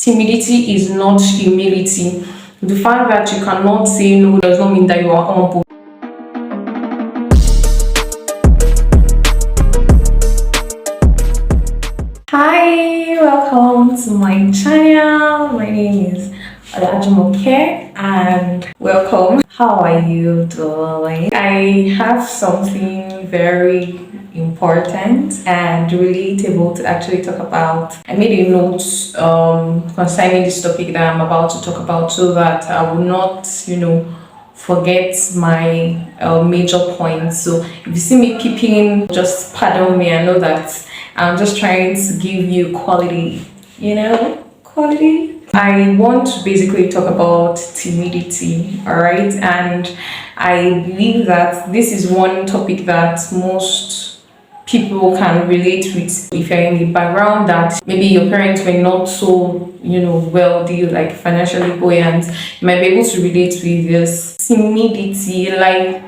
timidity is not humility. The fact that you cannot say no does not mean that you are humble. Hi, welcome to my channel. My name is Olajumoke and welcome. How are you doing? I have something very important and relatable to actually talk about. I made a note concerning this topic that I'm about to talk about so that I will not, forget my major points. So if you see me peeping, just pardon me. I know that I'm just trying to give you quality, quality. I want to basically talk about timidity, all right? And I believe that this is one topic that most people can relate with. If you're in the background that maybe your parents were not so, wealthy, like financially buoyant, you might be able to relate with this timidity. Like,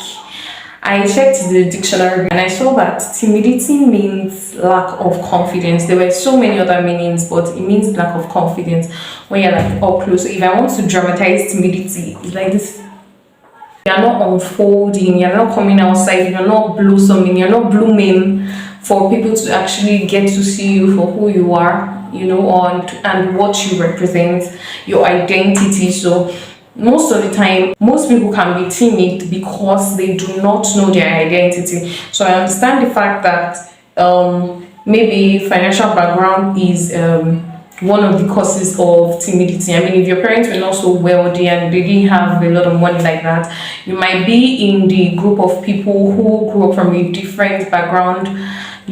I checked the dictionary and I saw that timidity means lack of confidence. There were so many other meanings, but it means lack of confidence when you're like up close. So if I want to dramatize timidity, it's like this: you're not unfolding, you're not coming outside, you're not blossoming, you're not blooming for people to actually get to see you for who you are, and what you represent, your identity. So most of the time, most people can be timid because they do not know their identity. So I understand the fact that maybe financial background is one of the causes of timidity. I mean, if your parents were not so wealthy and they didn't have a lot of money like that, you might be in the group of people who grew up from a different background,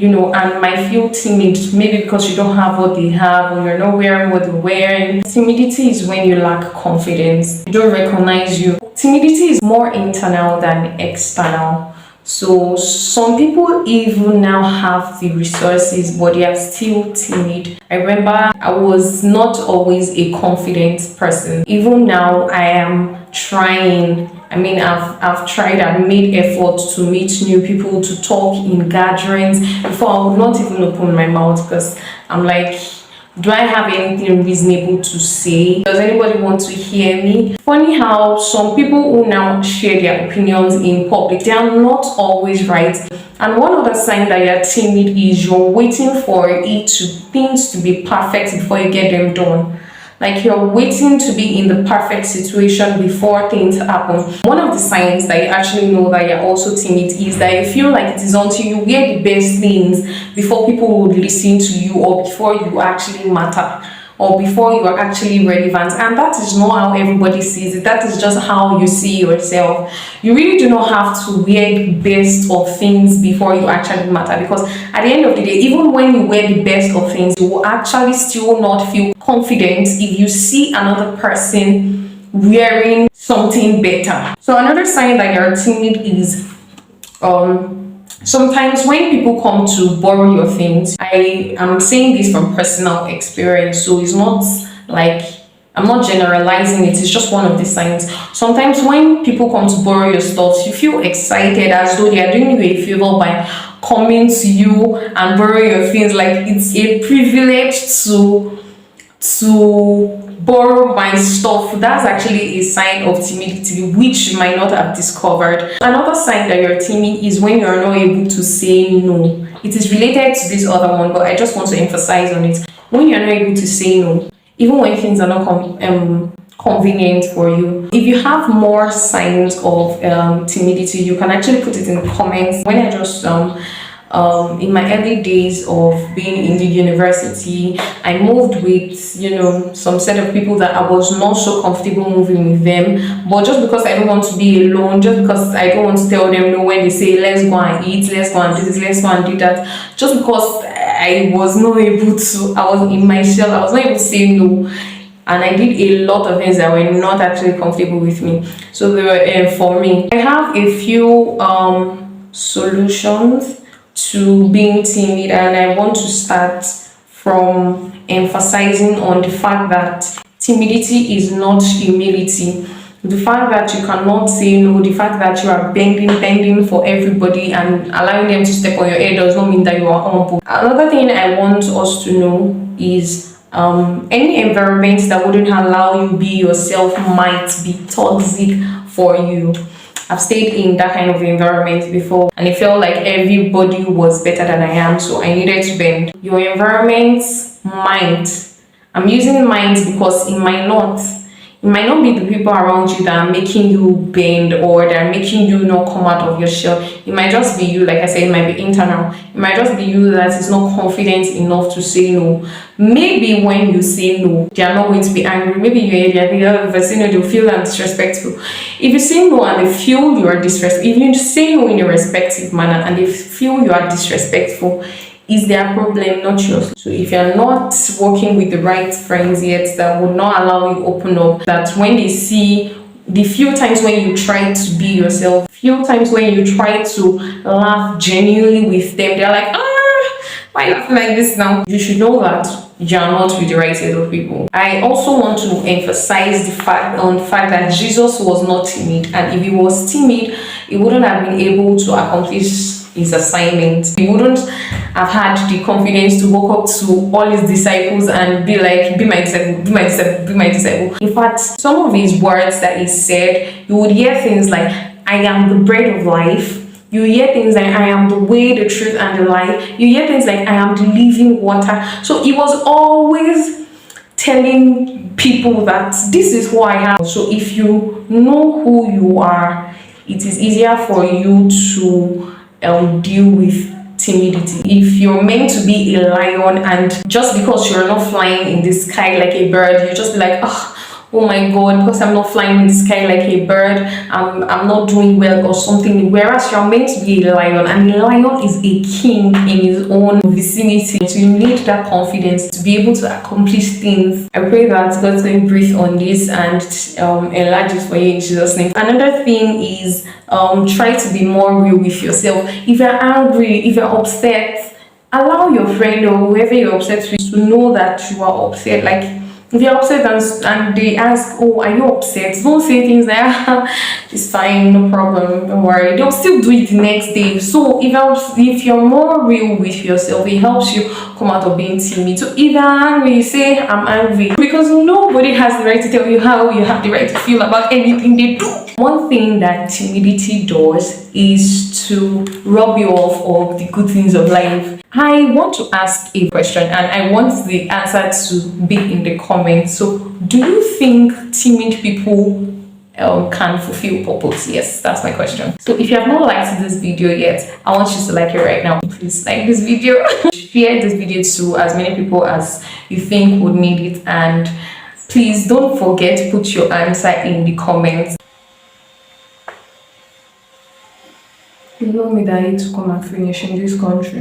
and might feel timid, maybe because you don't have what they have or you're not wearing what they're wearing. Timidity is when you lack confidence, you don't recognize you. Timidity is more internal than external. So some people even now have the resources, but they are still timid. I remember I was not always a confident person. Even now, I am trying. I mean, I've tried and made efforts to meet new people, to talk in gatherings. Before, I would not even open my mouth because I'm like, do I have anything reasonable to say? Does anybody want to hear me? Funny how some people who now share their opinions in public, they are not always right. And one other sign that you're timid is you're waiting for things to be perfect before you get them done. Like you're waiting to be in the perfect situation before things happen. One of the signs that you actually know that you're also timid is that you feel like it is until you wear the best things before people would listen to you, or before you actually matter, or before you are actually relevant. And that is not how everybody sees it. That is just how you see yourself. You really do not have to wear the best of things before you actually matter, because at the end of the day, even when you wear the best of things, you will actually still not feel confident if you see another person wearing something better. So another sign that you're timid is sometimes when people come to borrow your things. I am saying this from personal experience, so it's not like I'm not generalizing it, it's just one of the signs. Sometimes when people come to borrow your stuff, you feel excited as though they are doing you a favor by coming to you and borrow your things. Like it's a privilege to borrow my stuff. That's actually a sign of timidity, which you might not have discovered. Another sign that you're timid is when you're not able to say no. It is related to this other one, but I just want to emphasize on it. When you're not able to say no, even when things are not convenient for you. If you have more signs of timidity, you can actually put it in the comments. When I just in my early days of being in the university, I moved with some set of people that I was not so comfortable moving with them. But just because I don't want to be alone, just because I don't want to tell them no when they say let's go and eat, let's go and do this, let's go and do that, just because I was not able to, I was in my shell, I was not able to say no. And I did a lot of things that were not actually comfortable with me. So they were for me. I have a few solutions to being timid, and I want to start from emphasizing on the fact that timidity is not humility. The fact that you cannot say no, the fact that you are bending for everybody and allowing them to step on your head does not mean that you are humble. Another thing I want us to know is Any environment that wouldn't allow you be yourself might be toxic for you. I've stayed in that kind of environment before, and it felt like everybody was better than I am, so I needed to bend. Your environment might, I'm using might because it might not be the people around you that are making you bend or that are making you not come out of your shell. It might just be you, like I said, it might be internal. It might just be you that is not confident enough to say no. Maybe when you say no, they are not going to be angry. Maybe you're thinking, if I say no, they'll feel I'm disrespectful. If you say no and they feel you are disrespectful, if you say no in a respectful manner and they feel you are disrespectful, is their problem, not yours. So if you're not working with the right friends yet that would not allow you open up, that when they see the few times when you try to be yourself, few times when you try to laugh genuinely with them, they're like, why are you laughing like this now? You should know that you're not with the right set of people. I also want to emphasize the fact that Jesus was not timid, and if he was timid, he wouldn't have been able to accomplish his assignment. He wouldn't have had the confidence to walk up to all his disciples and be like, be my disciple, be my disciple, be my disciple. In fact, some of his words that he said, you would hear things like, I am the bread of life. You hear things like, I am the way, the truth, and the life. You hear things like, I am the living water. So he was always telling people that this is who I am. So if you know who you are, it is easier for you to deal with timidity. If you're meant to be a lion and just because you're not flying in the sky like a bird, you just be like, oh my god, because I'm not flying in the sky like a bird, I'm not doing well or something. Whereas you're meant to be a lion, and a lion is a king in his own vicinity. So you need that confidence to be able to accomplish things. I pray that God's going to breathe on this and enlarge it for you in Jesus' name. Another thing is try to be more real with yourself. If you're angry, if you're upset, allow your friend or whoever you're upset with to know that you are upset. Like, if you're upset and they ask, oh, are you upset? Don't say things like, it's fine, no problem, don't worry. They'll still do it the next day. So if you're more real with yourself, it helps you come out of being timid. So if you're angry, you say, I'm angry. Because nobody has the right to tell you how you have the right to feel about anything they do. One thing that timidity does is to rob you off of the good things of life. I want to ask a question and I want the answer to be in the comments. So, do you think timid people can fulfill purpose? Yes, that's my question. So, if you have not liked this video yet, I want you to like it right now. Please like this video. Share this video to as many people as you think would need it. And please don't forget to put your answer in the comments. You know me that I need to come and finish in this country.